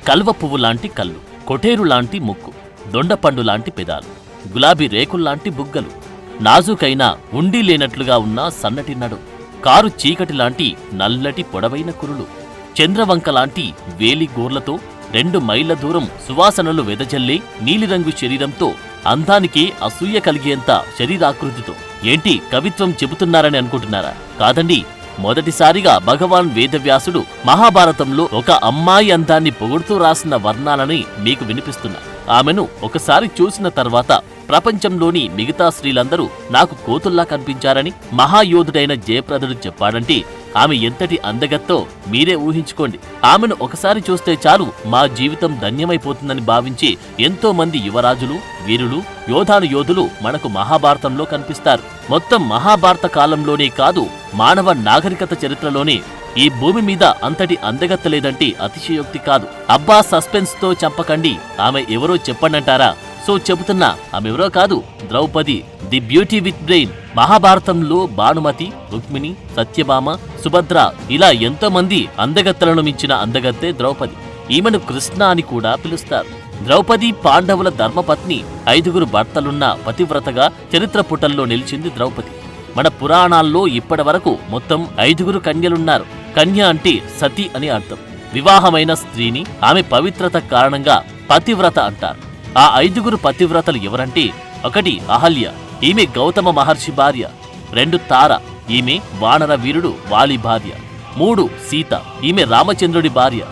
కల్వ పువ్వు లాంటి కళ్ళు, కొటేరు లాంటి ముక్కు, దొండపండు లాంటి పెదాలు, గులాబీ రేకుల్లాంటి బుగ్గలు, నాజుకైన ఉండి లేనట్లుగా ఉన్న సన్నటి నడు, కారు చీకటి లాంటి నల్లటి పొడవైన కురులు, చంద్రవంక లాంటి వేలి గోర్లతో 2 మైళ్ళ దూరం సువాసనలు వెదజల్లే నీలిరంగు శరీరంతో, అందానికే అసూయ కలిగేంత శరీరాకృతితో. ఏంటి కవిత్వం చెబుతున్నారని అనుకుంటున్నారా? కాదండి, మొదటిసారిగా భగవాన్ వేదవ్యాసుడు మహాభారతంలో ఒక అమ్మాయి అందాన్ని పొగుడుతూ రాసిన వర్ణాలని మీకు వినిపిస్తున్నా. ఆమెను ఒకసారి చూసిన తర్వాత ప్రపంచంలోని మిగతా స్త్రీలందరూ నాకు కోతుల్లా కనిపించారని మహాయోధుడైన జయప్రదుడు చెప్పాడంటే ఆమె ఎంతటి అందగత్తో మీరే ఊహించుకోండి. ఆమెను ఒకసారి చూస్తే చాలు మా జీవితం ధన్యమైపోతుందని భావించే ఎంతో మంది యువరాజులు, వీరులు, యోధులు మనకు మహాభారతంలో కనిపిస్తారు. మొత్తం మహాభారత కాలంలోనే కాదు, మానవ నాగరికత చరిత్రలోనే ఈ భూమి మీద అంతటి అందగత్త లేదంటే అతిశయోక్తి కాదు. అబ్బా, సస్పెన్స్ తో చంపకండి, ఆమె ఎవరో చెప్పండంటారా? సో చెబుతున్నా, ఆమెవరో కాదు, Draupadi, the beauty with brain. మహాభారతంలో భానుమతి, రుక్మిణి, సత్యభామ, సుభద్ర ఇలా ఎంతో మంది అందగత్తలను మించిన అందగత్తే ద్రౌపది. ఈమెను కృష్ణ అని కూడా పిలుస్తారు. ద్రౌపది పాండవుల ధర్మపత్ని. 5 భర్తలున్న పతివ్రతగా చరిత్ర పుటల్లో నిలిచింది ద్రౌపది. మన పురాణాల్లో ఇప్పటి వరకు మొత్తం 5 కన్యలున్నారు. కన్య అంటే సతి అని అర్థం. వివాహమైన స్త్రీని ఆమె పవిత్రత కారణంగా పతివ్రత అంటారు. ఆ 5 పతివ్రతలు ఎవరంటే, 1 అహల్య, ఈమె గౌతమ మహర్షి భార్య. 2 తార, ఈమె వానర వీరుడు వాలి భార్య. 3 సీత, ఈమె రామచంద్రుడి భార్య.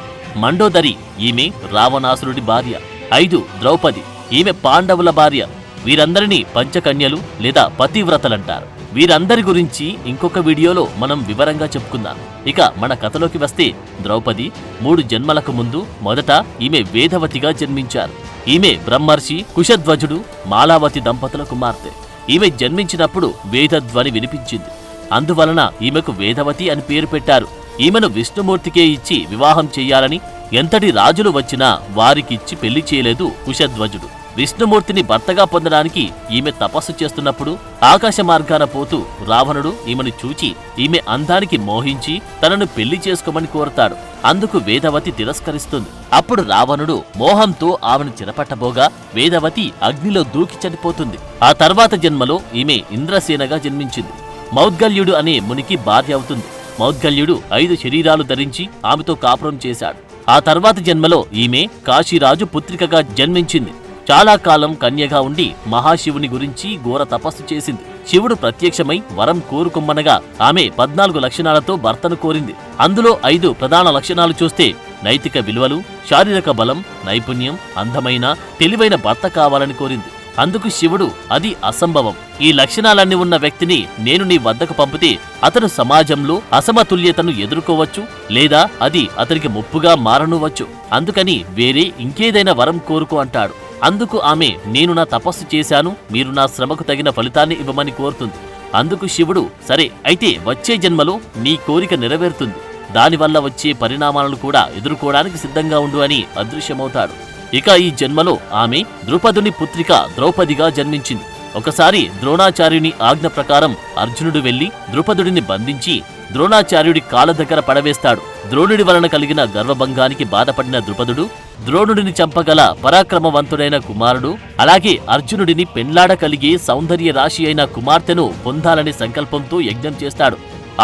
మండోదరి, ఈమె రావణాసురుడి భార్య. 5 ద్రౌపది, ఈమె పాండవుల భార్య. వీరందరినీ పంచకన్యలు లేదా పతివ్రతలంటారు. వీరందరి గురించి ఇంకొక వీడియోలో మనం వివరంగా చెప్పుకుందాం. ఇక మన కథలోకి వస్తే, ద్రౌపది 3 జన్మలకు ముందు మొదట ఈమె వేదవతిగా జన్మించారు. ఈమె బ్రహ్మర్షి కుశధ్వజుడు మాలావతి దంపతుల కుమార్తె. ఈమె జన్మించినప్పుడు వేదధ్వని వినిపించింది. అందువలన ఈమెకు వేదవతి అని పేరు పెట్టారు. ఈమెను విష్ణుమూర్తికే ఇచ్చి వివాహం చెయ్యాలని ఎంతటి రాజులు వచ్చినా వారికిచ్చి పెళ్లి చేయలేదు కుశధ్వజుడు. విష్ణుమూర్తిని భర్తగా పొందడానికి ఈమె తపస్సు చేస్తున్నప్పుడు ఆకాశ మార్గాన పోతూ రావణుడు ఈమెను చూచి ఈమె అందానికి మోహించి తనను పెళ్లి చేసుకోమని కోరతాడు. అందుకు వేదవతి తిరస్కరిస్తుంది. అప్పుడు రావణుడు మోహంతో ఆమెను చెరపట్టబోగా వేదవతి అగ్నిలో దూకి చనిపోతుంది. ఆ తర్వాత జన్మలో ఈమె ఇంద్రసేనగా జన్మించింది. మౌద్గల్యుడు అనే మునికి భార్య అవుతుంది. మౌద్గల్యుడు 5 శరీరాలు ధరించి ఆమెతో కాపురం చేశాడు. ఆ తర్వాత జన్మలో ఈమె కాశీరాజు పుత్రికగా జన్మించింది. చాలా కాలం కన్యగా ఉండి మహాశివుని గురించి ఘోర తపస్సు చేసింది. శివుడు ప్రత్యక్షమై వరం కోరుకొమ్మనగా ఆమె 14 లక్షణాలతో భర్తను కోరింది. అందులో 5 ప్రధాన లక్షణాలు చూస్తే, నైతిక విలువలు, శారీరక బలం, నైపుణ్యం, అందమైన తెలివైన భర్త కావాలని కోరింది. అందుకు శివుడు, అది అసంభవం. ఈ లక్షణాలన్నీ ఉన్న వ్యక్తిని నేను నీ వద్దకు పంపితే అతను సమాజంలో అసమతుల్యతను ఎదుర్కోవచ్చు, లేదా అది అతనికి ముప్పుగా మారనువచ్చు. అందుకని వేరే ఇంకేదైనా వరం కోరుకో అంటాడు. అందుకు ఆమె, నేను నా తపస్సు చేశాను, మీరు నా శ్రమకు తగిన ఫలితాన్ని ఇవ్వమని కోరుతుంది. అందుకు శివుడు, సరే అయితే వచ్చే జన్మలో నీ కోరిక నెరవేరుతుంది, దానివల్ల వచ్చే పరిణామాలను కూడా ఎదుర్కోవడానికి సిద్ధంగా ఉండు అని అదృశ్యమవుతాడు. ఇక ఈ జన్మలో ఆమె ద్రుపదుని పుత్రిక ద్రౌపదిగా జన్మించింది. ఒకసారి ద్రోణాచార్యుని ఆజ్ఞ ప్రకారం అర్జునుడు వెళ్లి ద్రుపదుడిని బంధించి ద్రోణాచార్యుడి కాళ్ళ దగ్గర పడవేస్తాడు. ద్రోణుడి వలన కలిగిన గర్వభంగానికి బాధపడిన ద్రుపదుడు ద్రోణుడిని చంపగల పరాక్రమవంతుడైన కుమారుడు, అలాగే అర్జునుడిని పెండ్లాడగలిగే సౌందర్య రాశి అయిన కుమార్తెను పొందాలనే సంకల్పంతో యజ్ఞం చేస్తాడు.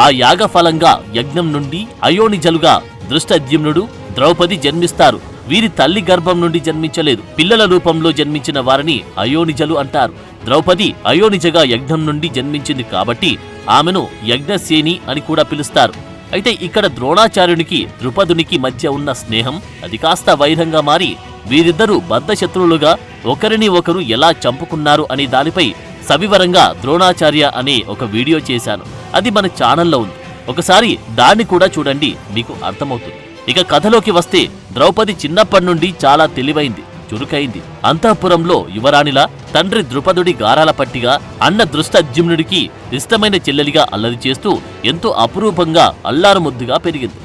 ఆ యాగఫలంగా యజ్ఞం నుండి అయోనిజలుగా దృష్టద్యుమ్నుడు, ద్రౌపది జన్మిస్తారు. వీరి తల్లి గర్భం నుండి జన్మించలేదు. పిల్లల రూపంలో జన్మించిన వారిని అయోనిజలు అంటారు. ద్రౌపది అయోనిజగా యజ్ఞం నుండి జన్మించింది కాబట్టి ఆమెను యజ్ఞసేని అని కూడా పిలుస్తారు. అయితే ఇక్కడ ద్రోణాచార్యునికి ద్రుపదునికి మధ్య ఉన్న స్నేహం అది కాస్త వైరంగా మారి వీరిద్దరూ బద్ధశత్రువులుగా ఒకరిని ఒకరు ఎలా చంపుకున్నారు అనే దానిపై సవివరంగా ద్రోణాచార్య అనే ఒక వీడియో చేశాను. అది మన ఛానల్లో ఉంది. ఒకసారి దాన్ని కూడా చూడండి, మీకు అర్థమవుతుంది. ఇక కథలోకి వస్తే, ద్రౌపది చిన్నప్పటి నుండి చాలా తెలివైంది, చురుకైంది. అంతఃపురంలో యువరాణిలా తండ్రి ద్రుపదుడి గారాల పట్టిగా, అన్న దృష్టద్యుమ్నుడికి ఇష్టమైన చెల్లెలిగా అల్లరి చేస్తూ ఎంతో అపురూపంగా అల్లారుముద్దుగా పెరిగింది.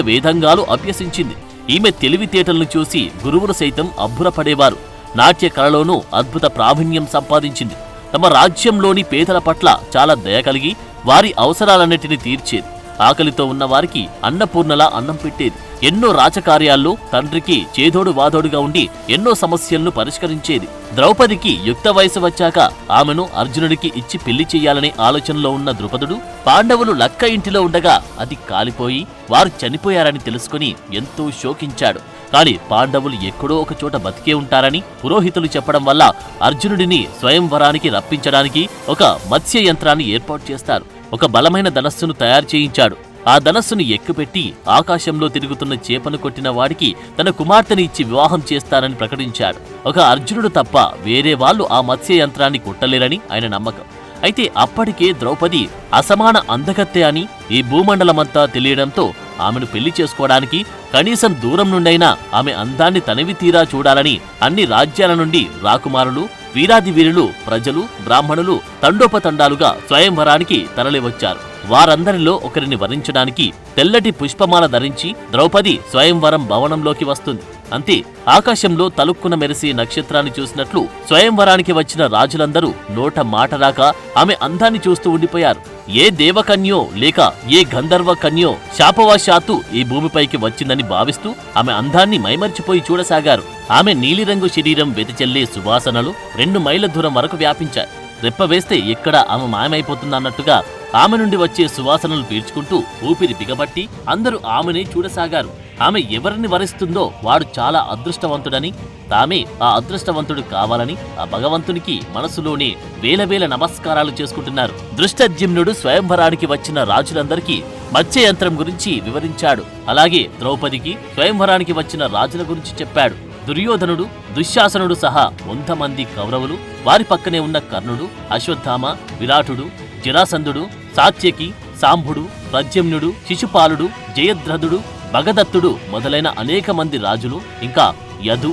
వేదంగాలు అభ్యసించింది. ఈమె తెలివితేటలను చూసి గురువులు సైతం అబ్బురపడేవారు. నాట్య కళలోనూ అద్భుత ప్రావీణ్యం సంపాదించింది. తమ రాజ్యంలోని పేదల పట్ల చాలా దయ కలిగి వారి అవసరాలన్నిటిని తీర్చేది. ఆకలితో ఉన్నవారికి అన్నపూర్ణలా అన్నం పెట్టేది. ఎన్నో రాజకార్యాల్లో తండ్రికి చేదోడు వాదోడుగా ఉండి ఎన్నో సమస్యలను పరిష్కరించేది. ద్రౌపదికి యుక్త వయసు వచ్చాక ఆమెను అర్జునుడికి ఇచ్చి పెళ్లి చెయ్యాలనే ఆలోచనలో ఉన్న ద్రుపదుడు పాండవులు లక్క ఇంటిలో ఉండగా అది కాలిపోయి వారు చనిపోయారని తెలుసుకుని ఎంతో శోకించాడు. కాని పాండవులు ఎక్కడో ఒక చోట బతికే ఉంటారని పురోహితులు చెప్పడం వల్ల అర్జునుడిని స్వయంవరానికి రప్పించడానికి ఒక మత్స్య యంత్రాన్ని ఏర్పాటు చేస్తారు. ఒక బలమైన ధనస్సును తయారు చేయించాడు. ఆ ధనస్సును ఎక్కుపెట్టి ఆకాశంలో తిరుగుతున్న చేపను కొట్టిన వాడికి తన కుమార్తెని ఇచ్చి వివాహం చేస్తానని ప్రకటించాడు. ఒక అర్జునుడు తప్ప వేరే వాళ్ళు ఆ మత్స్య యంత్రాన్ని కొట్టలేరని ఆయన నమ్మకం. అయితే అప్పటికే ద్రౌపది అసమాన అందగత్తె అని ఈ భూమండలమంతా తెలియడంతో ఆమెను పెళ్లి చేసుకోవడానికి కనీసం దూరం నుండైనా ఆమె అందాన్ని తనివి తీరా చూడాలని అన్ని రాజ్యాల నుండి రాకుమారులు, వీరాది వీరులు, ప్రజలు, బ్రాహ్మణులు తండోపతండాలుగా స్వయంవరానికి తరలివచ్చారు. వారందరిలో ఒకరిని వరించడానికి తెల్లటి పుష్పమాల ధరించి ద్రౌపది స్వయంవరం భవనంలోకి వస్తుంది. అంతే, ఆకాశంలో తలుక్కున మెరిసే నక్షత్రాన్ని చూసినట్లు స్వయంవరానికి వచ్చిన రాజులందరూ నోట మాట రాక ఆమె అందాన్ని చూస్తూ ఉండిపోయారు. ఏ దేవకన్యో లేక ఏ గంధర్వ కన్యో శాపవశాత్తు ఈ భూమిపైకి వచ్చిందని భావిస్తూ ఆమె అందాన్ని మైమర్చిపోయి చూడసాగారు. ఆమె నీలిరంగు శరీరం వెదజల్లే సువాసనలు 2 మైళ్ళ దూరం వరకు వ్యాపించాయి. రెప్పవేస్తే ఎక్కడ ఆమె మాయమైపోతుందన్నట్టుగా ఆమె నుండి వచ్చే సువాసనలు పీల్చుకుంటూ ఊపిరి బిగబట్టి అందరూ ఆమెనే చూడసాగారు. ఆమె ఎవరిని వరిస్తుందో వాడు చాలా అదృష్టవంతుడని, తామే ఆ అదృష్టవంతుడు కావాలని ఆ భగవంతునికి మనసులోనే వేల నమస్కారాలు చేసుకుంటున్నారు. దృష్టద్యుమ్నుడు స్వయంవరానికి వచ్చిన రాజులందరికీ మత్స్య యంత్రం గురించి వివరించాడు. అలాగే ద్రౌపదికి స్వయంవరానికి వచ్చిన రాజుల గురించి చెప్పాడు. దుర్యోధనుడు, దుశ్శాసనుడు సహా 100 మంది కౌరవులు, వారి పక్కనే ఉన్న కర్ణుడు, అశ్వత్థామ, విరాటుడు, జరాసంధుడు, సాత్యకి, సాంబుడు, ప్రద్యుమ్నుడు, శిశుపాలుడు, జయద్రథుడు, భగదత్తుడు మొదలైన అనేక మంది రాజులు, ఇంకా యదు,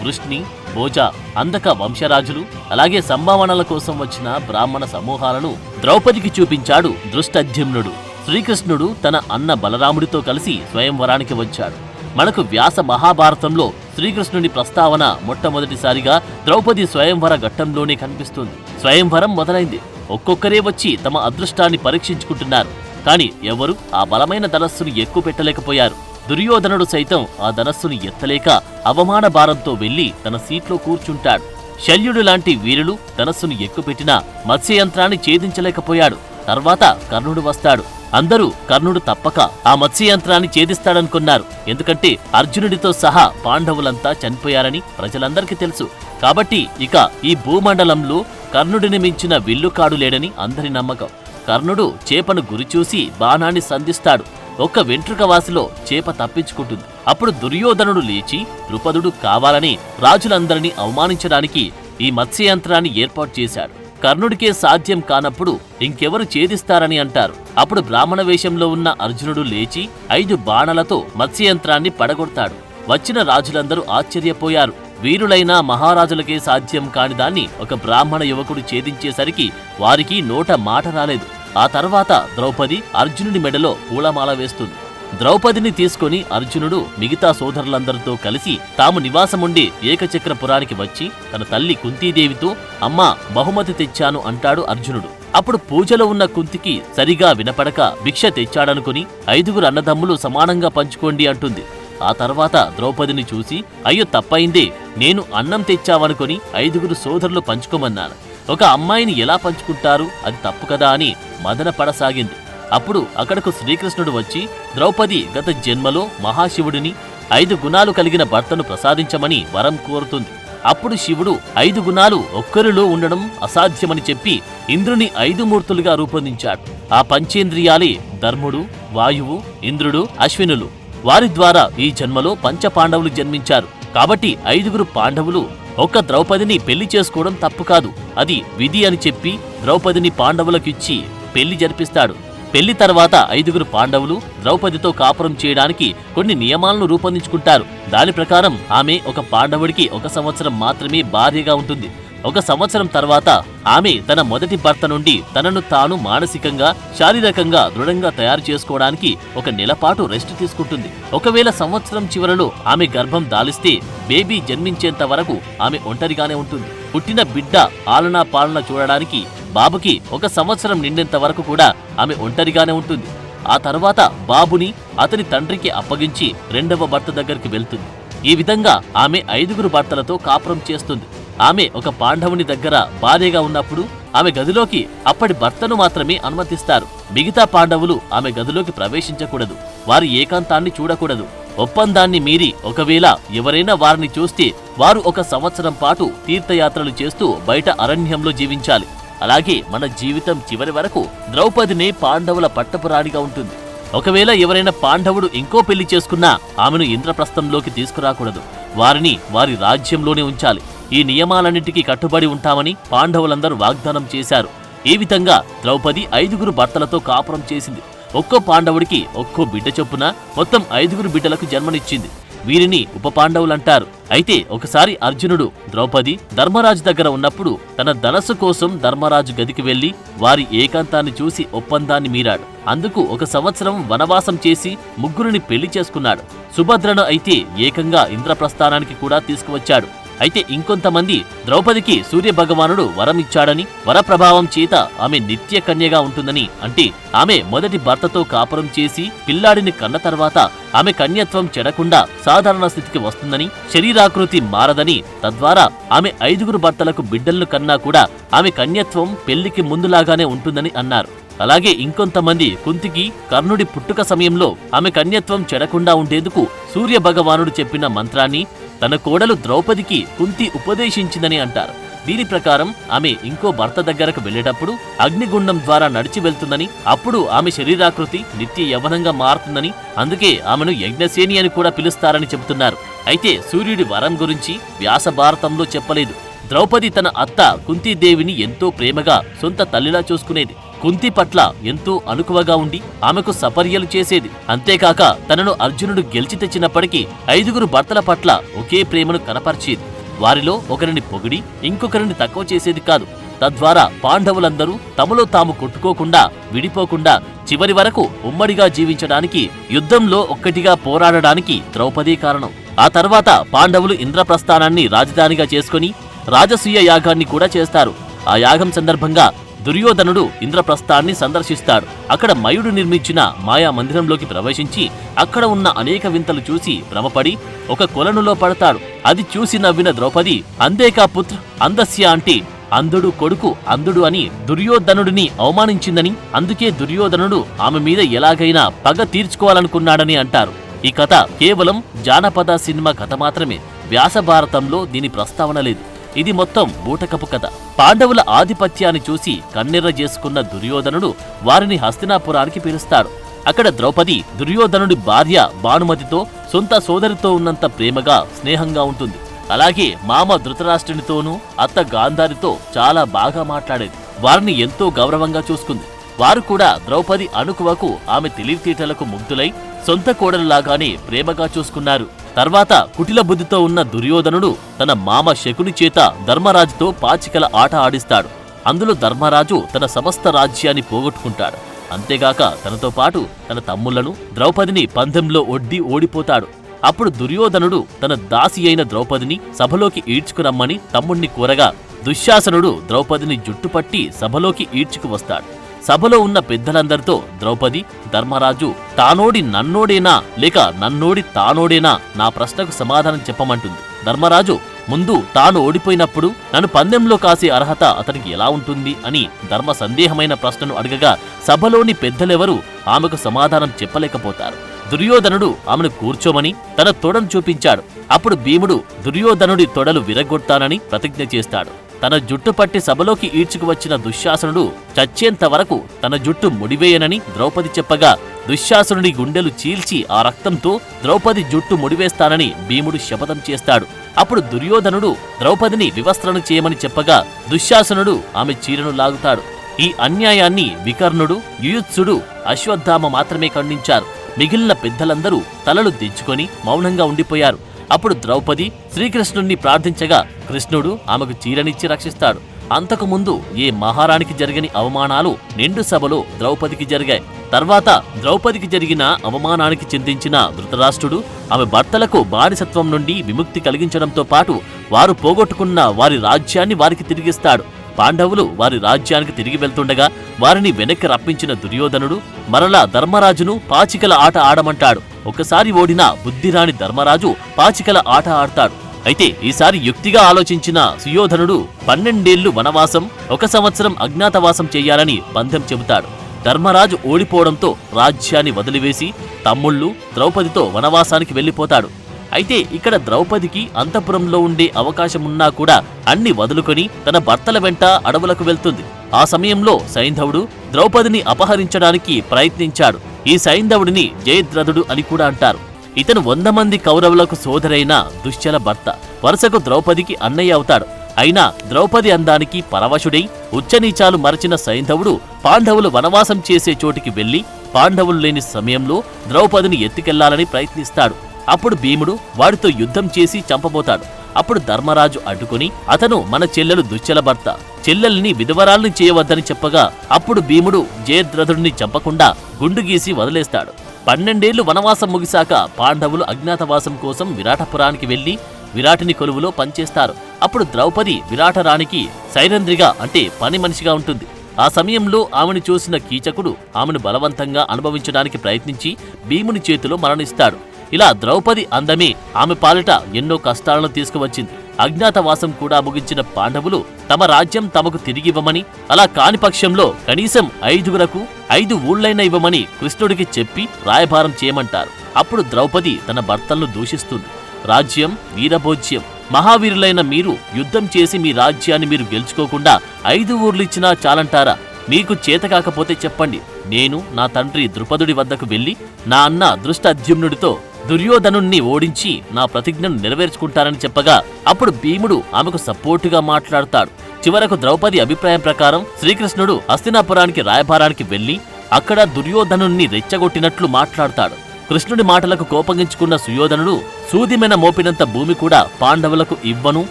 వృష్ణి, భోజ, అందక వంశరాజులు, అలాగే సంభావనల కోసం వచ్చిన బ్రాహ్మణ సమూహాలను ద్రౌపదికి చూపించాడు దృష్టద్యుమ్నుడు. శ్రీకృష్ణుడు తన అన్న బలరాముడితో కలిసి స్వయంవరానికి వచ్చాడు. మనకు వ్యాస మహాభారతంలో శ్రీకృష్ణుని ప్రస్తావన మొట్టమొదటిసారిగా ద్రౌపది స్వయంవర ఘట్టంలోనే కనిపిస్తుంది. స్వయంవరం మొదలైంది. ఒక్కొక్కరే వచ్చి తమ అదృష్టాన్ని పరీక్షించుకుంటున్నారు. కాని ఎవరు ఆ బలమైన ధనస్సును ఎక్కువ పెట్టలేకపోయారు. దుర్యోధనుడు సైతం ఆ ధనస్సును ఎత్తలేక అవమాన భారంతో వెళ్లి తన సీట్లో కూర్చుంటాడు. శల్యుడు లాంటి వీరులు ధనస్సును ఎక్కుపెట్టినా మత్స్యయంత్రాన్ని ఛేదించలేకపోయాడు. తర్వాత కర్ణుడు వస్తాడు. అందరూ కర్ణుడు తప్పక ఆ మత్స్యయంత్రాన్ని ఛేదిస్తాడనుకున్నారు. ఎందుకంటే అర్జునుడితో సహా పాండవులంతా చనిపోయారని ప్రజలందరికీ తెలుసు. కాబట్టి ఇక ఈ భూమండలంలో కర్ణుడిని మించిన విల్లుకాడు లేడని అందరి నమ్మకం. కర్ణుడు చేపను గురిచూసి బాణాన్ని సంధిస్తాడు. ఒక్క వెంట్రుక వాసిలో చేప తప్పించుకుంటుంది. అప్పుడు దుర్యోధనుడు లేచి ద్రుపదుడు కావాలని రాజులందరినీ అవమానించడానికి ఈ మత్స్యయంత్రాన్ని ఏర్పాటు చేశాడు. కర్ణుడికే సాధ్యం కానప్పుడు ఇంకెవరు ఛేదిస్తారని అంటారు. అప్పుడు బ్రాహ్మణ వేషంలో ఉన్న అర్జునుడు లేచి 5 బాణలతో మత్స్యయంత్రాన్ని పడగొడతాడు. వచ్చిన రాజులందరూ ఆశ్చర్యపోయారు. వీరులైన మహారాజులకే సాధ్యం కాని దాన్ని ఒక బ్రాహ్మణ యువకుడు ఛేదించేసరికి వారికి నోట మాట రాలేదు. ఆ తర్వాత ద్రౌపది అర్జునుడి మెడలో పూలమాల వేస్తుంది. ద్రౌపదిని తీసుకుని అర్జునుడు మిగతా సోదరులందరితో కలిసి తాము నివాసముండి ఏకచక్రపురానికి వచ్చి తన తల్లి కుంతీదేవితో అమ్మా బహుమతి తెచ్చాను అంటాడు అర్జునుడు. అప్పుడు పూజలో ఉన్న కుంతికి సరిగా వినపడక భిక్ష తెచ్చాడనుకుని 5 అన్నదమ్ములు సమానంగా పంచుకోండి అంటుంది. ఆ తర్వాత ద్రౌపదిని చూసి అయ్యో తప్పైందే, నేను అన్నం తెచ్చావనుకుని 5 సోదరులు పంచుకోమన్నాను. ఒక అమ్మాయిని ఎలా పంచుకుంటారు, అది తప్పు కదా అని మదన పడసాగింది. అప్పుడు అక్కడకు శ్రీకృష్ణుడు వచ్చి ద్రౌపది గత జన్మలో మహాశివుడిని 5 గుణాలు కలిగిన భర్తను ప్రసాదించమని వరం కోరుతుంది. అప్పుడు శివుడు 5 గుణాలు ఒక్కరిలో ఉండడం అసాధ్యమని చెప్పి ఇంద్రుని 5 మూర్తులుగా రూపొందించాడు. ఆ పంచేంద్రియాలే ధర్ముడు, వాయువు, ఇంద్రుడు, అశ్వినులు. వారి ద్వారా ఈ జన్మలో పంచపాండవులు జన్మించారు. కాబట్టి 5 పాండవులు ఒక్క ద్రౌపదిని పెళ్లి చేసుకోవడం తప్పు కాదు, అది విధి అని చెప్పి ద్రౌపదిని పాండవులకిచ్చి పెళ్లి జరిపిస్తాడు. పెళ్లి తర్వాత 5 పాండవులు ద్రౌపదితో కాపురం చేయడానికి కొన్ని నియమాలను రూపొందించుకుంటారు. దాని ప్రకారం ఆమె ఒక పాండవుడికి 1 సంవత్సరం మాత్రమే భార్యగా ఉంటుంది. 1 సంవత్సరం తర్వాత ఆమె తన మొదటి భర్త నుండి తనను తాను మానసికంగా, శారీరకంగా దృఢంగా తయారు చేసుకోవడానికి 1 నెల పాటు రెస్ట్ తీసుకుంటుంది. ఒకవేళ సంవత్సరం చివరలో ఆమె గర్భం దాలిస్తే బేబీ జన్మించేంత వరకు ఆమె ఒంటరిగానే ఉంటుంది. పుట్టిన బిడ్డ ఆలనా పాలన చూడడానికి బాబుకి 1 సంవత్సరం నిండేంత వరకు కూడా ఆమె ఒంటరిగానే ఉంటుంది. ఆ తర్వాత బాబుని అతని తండ్రికి అప్పగించి రెండవ భర్త దగ్గరికి వెళ్తుంది. ఈ విధంగా ఆమె 5 భర్తలతో కాపురం చేస్తుంది. ఆమె ఒక పాండవుని దగ్గర భార్యగా ఉన్నప్పుడు ఆమె గదిలోకి అప్పటి భర్తను మాత్రమే అనుమతిస్తారు. మిగతా పాండవులు ఆమె గదిలోకి ప్రవేశించకూడదు. వారి ఏకాంతాన్ని చూడకూడదు. ఒప్పందాన్ని మీరి ఒకవేళ ఎవరైనా వారిని చూస్తే వారు 1 సంవత్సరం పాటు తీర్థయాత్రలు చేస్తూ బయట అరణ్యంలో జీవించాలి. అలాగే మన జీవితం చివరి వరకు ద్రౌపదినే పాండవుల పట్టపురాణిగా ఉంటుంది. ఒకవేళ ఎవరైనా పాండవుడు ఇంకో పెళ్లి చేసుకున్నా ఆమెను ఇంద్రప్రస్థంలోకి తీసుకురాకూడదు. వారిని వారి రాజ్యంలోనే ఉంచాలి. ఈ నియమాలన్నింటికీ కట్టుబడి ఉంటామని పాండవులందరూ వాగ్దానం చేశారు. ఈ విధంగా ద్రౌపది 5 భర్తలతో కాపురం చేసింది. ఒక్కో పాండవుడికి ఒక్కో బిడ్డ చొప్పున మొత్తం 5 బిడ్డలకు జన్మనిచ్చింది. వీరిని ఉప పాండవులంటారు. అయితే ఒకసారి అర్జునుడు ద్రౌపది ధర్మరాజు దగ్గర ఉన్నప్పుడు తన ధనస్సు కోసం ధర్మరాజు గదికి వెళ్లి వారి ఏకాంతాన్ని చూసి ఒప్పందాన్ని మీరాడు. అందుకు 1 సంవత్సరం వనవాసం చేసి 3 పెళ్లి చేసుకున్నాడు. సుభద్రను అయితే ఏకంగా ఇంద్రప్రస్థానానికి కూడా తీసుకువచ్చాడు. అయితే ఇంకొంతమంది ద్రౌపదికి సూర్య భగవానుడు వరం ఇచ్చాడని, వరప్రభావం చేత ఆమె నిత్య కన్యగా ఉంటుందని, అంటే ఆమె మొదటి భర్తతో కాపురం చేసి పిల్లాడిని కన్న తర్వాత ఆమె కన్యత్వం చెడకుండా సాధారణ స్థితికి వస్తుందని, శరీరాకృతి మారదని, తద్వారా ఆమె 5 భర్తలకు బిడ్డలను కన్నా కూడా ఆమె కన్యత్వం పెళ్లికి ముందులాగానే ఉంటుందని అన్నారు. అలాగే ఇంకొంతమంది కుంతికి కర్ణుడి పుట్టుక సమయంలో ఆమె కన్యత్వం చెడకుండా ఉండేందుకు సూర్య భగవానుడు చెప్పిన మంత్రాన్ని తన కోడలు ద్రౌపదికి కుంతి ఉపదేశించిందని అంటారు. దీని ప్రకారం ఆమె ఇంకో భర్త దగ్గరకు వెళ్లేటప్పుడు అగ్నిగుండం ద్వారా నడిచి వెళ్తుందని, అప్పుడు ఆమె శరీరాకృతి నిత్య యవ్వనంగా మారుతుందని, అందుకే ఆమెను యజ్ఞసేని అని కూడా పిలుస్తారని చెబుతున్నారు. అయితే సూర్యుడి వరం గురించి వ్యాస భారతంలో చెప్పలేదు. ద్రౌపది తన అత్త కుంతీదేవిని ఎంతో ప్రేమగా సొంత తల్లిలా చూసుకునేది. కుంతి పట్ల ఎంతో అనుకువగా ఉండి ఆమెకు సపర్యలు చేసేది. అంతేకాక తనను అర్జునుడు గెలిచి తెచ్చినప్పటికీ 5 భర్తల పట్ల ఒకే ప్రేమను కనపరిచేది. వారిలో ఒకరిని పొగిడి ఇంకొకరిని తక్కువ చేసేది కాదు. తద్వారా పాండవులందరూ తమలో తాము కొట్టుకోకుండా, విడిపోకుండా చివరి వరకు ఉమ్మడిగా జీవించడానికి, యుద్ధంలో ఒక్కటిగా పోరాడడానికి ద్రౌపదే కారణం. ఆ తర్వాత పాండవులు ఇంద్రప్రస్థానాన్ని రాజధానిగా చేసుకుని రాజసూయ యాగాన్ని కూడా చేస్తారు. ఆ యాగం సందర్భంగా దుర్యోధనుడు ఇంద్రప్రస్థాన్ని సందర్శిస్తాడు. అక్కడ మయుడు నిర్మించిన మాయా మందిరంలోకి ప్రవేశించి అక్కడ ఉన్న అనేక వింతలు చూసి భ్రమపడి ఒక కొలనులో పడతాడు. అది చూసి నవ్విన ద్రౌపది అందేకా పుత్ర అందస్య అంటే అంధుడు కొడుకు అంధుడు అని దుర్యోధనుడిని అవమానించిందని, అందుకే దుర్యోధనుడు ఆమె మీద ఎలాగైనా పగ తీర్చుకోవాలనుకున్నాడని అంటారు. ఈ కథ కేవలం జానపద సినిమా కథ మాత్రమే. వ్యాస భారతంలో దీని ప్రస్తావన లేదు. ఇది మొత్తం బూటకపు కథ. పాండవుల ఆధిపత్యాన్ని చూసి కన్నెర్ర చేసుకున్న దుర్యోధనుడు వారిని హస్తినాపురానికి పిలుస్తాడు. అక్కడ ద్రౌపది దుర్యోధనుడి భార్య భానుమతితో సొంత సోదరితో ఉన్నంత ప్రేమగా, స్నేహంగా ఉంటుంది. అలాగే మామ ధృతరాష్ట్రునితోనూ అత్త గాంధారితో చాలా బాగా మాట్లాడేది. వారిని ఎంతో గౌరవంగా చూసుకుంది. వారు కూడా ద్రౌపది అణుకువకు, ఆమె తెలివితేటలకు ముగ్ధులై సొంత కోడలులాగానే ప్రేమగా చూసుకున్నారు. తర్వాత కుటిల బుద్ధితో ఉన్న దుర్యోధనుడు తన మామ శకుని చేత ధర్మరాజుతో పాచికల ఆట ఆడిస్తాడు. అందులో ధర్మరాజు తన సమస్త రాజ్యాన్ని పోగొట్టుకుంటాడు. అంతేగాక తనతో పాటు తన తమ్ముళ్లను, ద్రౌపదిని పందెంలో ఒడ్డి ఓడిపోతాడు. అప్పుడు దుర్యోధనుడు తన దాసి అయిన ద్రౌపదిని సభలోకి ఈడ్చుకురమ్మని తమ్ముణ్ణి కోరగా దుశ్శాసనుడు ద్రౌపదిని జుట్టుపట్టి సభలోకి ఈడ్చుకు వస్తాడు. సభలో ఉన్న పెద్దలందరితో ద్రౌపది ధర్మరాజు తానోడి నన్నోడేనా లేక నన్నోడి తానోడేనా నా ప్రశ్నకు సమాధానం చెప్పమంటుంది. ధర్మరాజు ముందు తాను ఓడిపోయినప్పుడు నన్ను పందెంలో కాసే అర్హత అతనికి ఎలా ఉంటుంది అని ధర్మ సందేహమైన ప్రశ్నను అడగగా సభలోని పెద్దలెవరూ ఆమెకు సమాధానం చెప్పలేకపోతారు. దుర్యోధనుడు ఆమెను కూర్చోమని తన తొడను చూపించాడు. అప్పుడు భీముడు దుర్యోధనుడి తొడలు విరగొడతానని ప్రతిజ్ఞ చేస్తాడు. తన జుట్టు పట్టి సభలోకి ఈడ్చుకు వచ్చిన దుశ్శాసనుడు చచ్చేంత వరకు తన జుట్టు ముడివేయనని ద్రౌపది చెప్పగా దుశ్శాసనుడి గుండెలు చీల్చి ఆ రక్తంతో ద్రౌపది జుట్టు ముడివేస్తానని భీముడు శపథం చేస్తాడు. అప్పుడు దుర్యోధనుడు ద్రౌపదిని వివస్త్రను చేయమని చెప్పగా దుశ్శాసనుడు ఆమె చీరను లాగుతాడు. ఈ అన్యాయాన్ని వికర్ణుడు, యుయుత్సుడు, అశ్వత్థామ మాత్రమే ఖండించారు. మిగిలిన పెద్దలందరూ తలలు దించుకొని మౌనంగా ఉండిపోయారు. అప్పుడు ద్రౌపది శ్రీకృష్ణుణ్ణి ప్రార్థించగా కృష్ణుడు ఆమెకు చీరనిచ్చి రక్షిస్తాడు. అంతకుముందు ఏ మహారాణికి జరగని అవమానాలు నిండు సభలో ద్రౌపదికి జరిగాయి. తర్వాత ద్రౌపదికి జరిగిన అవమానానికి చింతించిన ధృతరాష్ట్రుడు ఆమె భర్తలకు బానిసత్వం నుండి విముక్తి కలిగించడంతో పాటు వారు పోగొట్టుకున్న వారి రాజ్యాన్ని వారికి తిరిగిస్తాడు. పాండవులు వారి రాజ్యానికి తిరిగి వెళ్తుండగా వారిని వెనక్కి రప్పించిన దుర్యోధనుడు మరలా ధర్మరాజును పాచికల ఆట ఆడమంటాడు. ఒకసారి ఓడిన బుద్ధిరాని ధర్మరాజు పాచికల ఆట ఆడతాడు. అయితే ఈసారి యుక్తిగా ఆలోచించిన సుయోధనుడు 12 ఏళ్లు వనవాసం, 1 సంవత్సరం అజ్ఞాతవాసం చెయ్యాలని బంధం చెబుతాడు. ధర్మరాజు ఓడిపోవడంతో రాజ్యాన్ని వదిలివేసి తమ్ముళ్ళు ద్రౌపదితో వనవాసానికి వెళ్లిపోతాడు. అయితే ఇక్కడ ద్రౌపదికి అంతఃపురంలో ఉండే అవకాశమున్నా కూడా అన్ని వదులుకొని తన భర్తల వెంట అడవులకు వెళ్తుంది. ఆ సమయంలో సైంధవుడు ద్రౌపదిని అపహరించడానికి ప్రయత్నించాడు. ఈ సైంధవుడిని జయద్రథుడు అని కూడా అంటారు. ఇతను 100 మంది కౌరవులకు సోదరైన దుశ్శల భర్త. వరుసకు ద్రౌపదికి అన్నయ్య అవుతాడు. అయినా ద్రౌపది అందానికి పరవశుడై ఉచ్చనీచాలు మరచిన సైంధవుడు పాండవులు వనవాసం చేసే చోటికి వెళ్లి పాండవులు లేని సమయంలో ద్రౌపదిని ఎత్తుకెళ్లాలని ప్రయత్నిస్తాడు. అప్పుడు భీముడు వాడితో యుద్ధం చేసి చంపబోతాడు. అప్పుడు ధర్మరాజు అడ్డుకుని అతను మన చెల్లెలు దుశ్శల భర్త, చెల్లెల్ని విధవరాల్ని చేయవద్దని చెప్పగా అప్పుడు భీముడు జయద్రథుడిని చంపకుండా గుండు గీసి వదిలేస్తాడు. 12 ఏళ్లు వనవాసం ముగిశాక పాండవులు అజ్ఞాతవాసం కోసం విరాటపురానికి వెళ్లి విరాటిని కొలువులో పనిచేస్తారు. అప్పుడు ద్రౌపది విరాటరానికి సైరంధ్రిగా అంటే పని మనిషిగా ఉంటుంది. ఆ సమయంలో ఆమెను చూసిన కీచకుడు ఆమెను బలవంతంగా అనుభవించడానికి ప్రయత్నించి భీముని చేతిలో మరణిస్తాడు. ఇలా ద్రౌపది అందమే ఆమె పాలిట ఎన్నో కష్టాలను తీసుకువచ్చింది. అజ్ఞాతవాసం కూడా ముగించిన పాండవులు తమ రాజ్యం తమకు తిరిగివ్వమని, అలా కాని పక్షంలో కనీసం 5గురకు 5 ఊళ్ళైనా ఇవ్వమని కృష్ణుడికి చెప్పి రాయబారం చేయమంటారు. అప్పుడు ద్రౌపది తన భర్తలను దూషిస్తుంది. రాజ్యం వీరభోజ్యం, మహావీరులైన మీరు యుద్ధం చేసి మీ రాజ్యాన్ని మీరు గెలుచుకోకుండా 5 ఊర్లిచ్చినా చాలంటారా? మీకు చేతకాకపోతే చెప్పండి, నేను నా తండ్రి ద్రుపదుడి వద్దకు వెళ్లి నా అన్న దృష్టద్యుమ్నుడితో దుర్యోధనుణ్ణి ఓడించి నా ప్రతిజ్ఞను నెరవేర్చుకుంటారని చెప్పగా అప్పుడు భీముడు ఆమెకు సపోర్టుగా మాట్లాడతాడు. చివరకు ద్రౌపది అభిప్రాయం ప్రకారం శ్రీకృష్ణుడు హస్తినాపురానికి రాయబారానికి వెళ్లి అక్కడ దుర్యోధనుణ్ణి రెచ్చగొట్టినట్లు మాట్లాడతాడు. కృష్ణుడి మాటలకు కోపగించుకున్న సుయోధనుడు సూదిమెన మోపినంత భూమి కూడా పాండవులకు ఇవ్వను,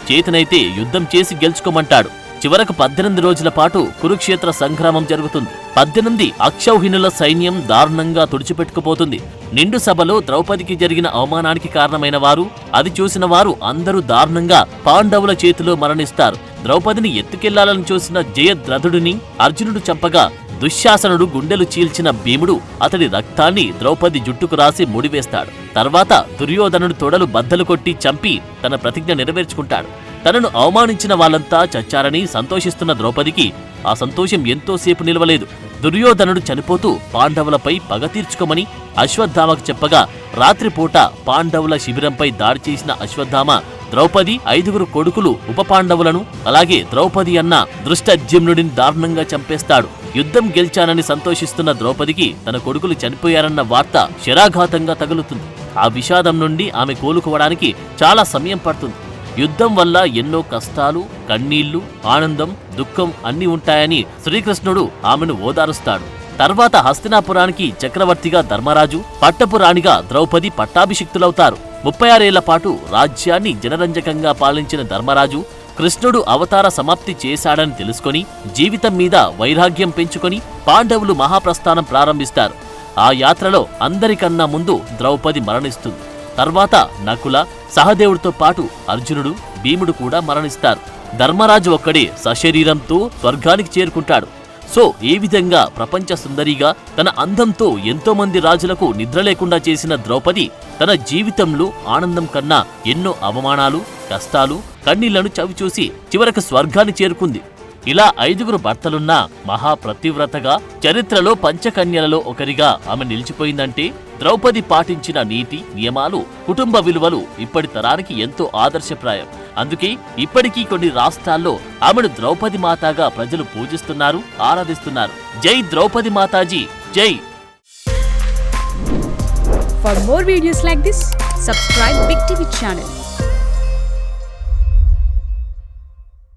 చేతనైతే యుద్ధం చేసి గెలుచుకోమంటాడు. చివరకు 18 రోజుల పాటు కురుక్షేత్ర సంగ్రామం జరుగుతుంది. 18 అక్షౌహిణుల సైన్యం దారుణంగా తుడిచిపెట్టుకుపోతుంది. నిండు సభలో ద్రౌపదికి జరిగిన అవమానానికి కారణమైన వారు, అది చూసిన వారు అందరూ దారుణంగా పాండవుల చేతిలో మరణిస్తారు. ద్రౌపదిని ఎత్తుకెళ్లాలని చూసిన జయద్రథుడిని అర్జునుడు చంపగా దుశ్శాసనుడు గుండెలు చీల్చిన భీముడు అతడి రక్తాన్ని ద్రౌపది జుట్టుకు రాసి ముడివేస్తాడు. తర్వాత దుర్యోధనుడు తొడలు బద్దలు కొట్టి చంపి తన ప్రతిజ్ఞ నెరవేర్చుకుంటాడు. తనను అవమానించిన వాళ్ళంతా చచ్చారని సంతోషిస్తున్న ద్రౌపదికి ఆ సంతోషం ఎంతోసేపు నిలవలేదు. దుర్యోధనుడు చనిపోతూ పాండవులపై పగ తీర్చుకోమని అశ్వత్థామకు చెప్పగా రాత్రిపూట పాండవుల శిబిరంపై దాడి చేసిన అశ్వత్థామ ద్రౌపది 5గురు కొడుకులు ఉప పాండవులను అలాగే ద్రౌపది అన్న దృష్టద్యుమ్నుడిని దారుణంగా చంపేస్తాడు. యుద్ధం గెలిచానని సంతోషిస్తున్న ద్రౌపదికి తన కొడుకులు చనిపోయారన్న వార్త శరాఘాతంగా తగులుతుంది. ఆ విషాదం నుండి ఆమె కోలుకోవడానికి చాలా సమయం పడుతుంది. యుద్ధం వల్ల ఎన్నో కష్టాలు, కన్నీళ్లు, ఆనందం, దుఃఖం అన్నీ ఉంటాయని శ్రీకృష్ణుడు ఆమెను ఓదారుస్తాడు. తర్వాత హస్తినాపురానికి చక్రవర్తిగా ధర్మరాజు, పట్టపురాణిగా ద్రౌపది పట్టాభిషిక్తులవుతారు. 36 ఏళ్ల పాటు రాజ్యాన్ని జనరంజకంగా పాలించిన ధర్మరాజు కృష్ణుడు అవతార సమాప్తి చేశాడని తెలుసుకొని జీవితం మీద వైరాగ్యం పెంచుకొని పాండవులు మహాప్రస్థానం ప్రారంభిస్తారు. ఆ యాత్రలో అందరికన్నా ముందు ద్రౌపది మరణిస్తుంది. తర్వాత నకుల, సహదేవుడితో పాటు అర్జునుడు, భీముడు కూడా మరణిస్తారు. ధర్మరాజు ఒక్కడే సశరీరంతో స్వర్గానికి చేరుకుంటాడు. సో ఏ విధంగా ప్రపంచ సుందరిగా తన అందంతో ఎంతో మంది రాజులకు నిద్ర లేకుండా చేసిన ద్రౌపది తన జీవితంలో ఆనందం కన్నా ఎన్నో అవమానాలు, కష్టాలు, కన్నీళ్లను చవిచూసి చివరకు స్వర్గాన్ని చేరుకుంది. ఇలా 5గురు భర్తలున్న మహాప్రతివ్రతగా చరిత్రలో పంచకన్యలలో ఒకరిగా ఆమె నిలిచిపోయిందంటే ద్రౌపది పాటించిన నీతి, నియమాలు, కుటుంబ విలువలు ఇప్పటి తరానికి ఎంతో ఆదర్శప్రాయం. అందుకే ఇప్పటికీ కొన్ని రాష్ట్రాల్లో ఆమెను ద్రౌపది మాతాగా ప్రజలు పూజిస్తున్నారు, ఆరాధిస్తున్నారు. జై ద్రౌపది మాతాజీ జై. For more videos like this, subscribe Big TV channel.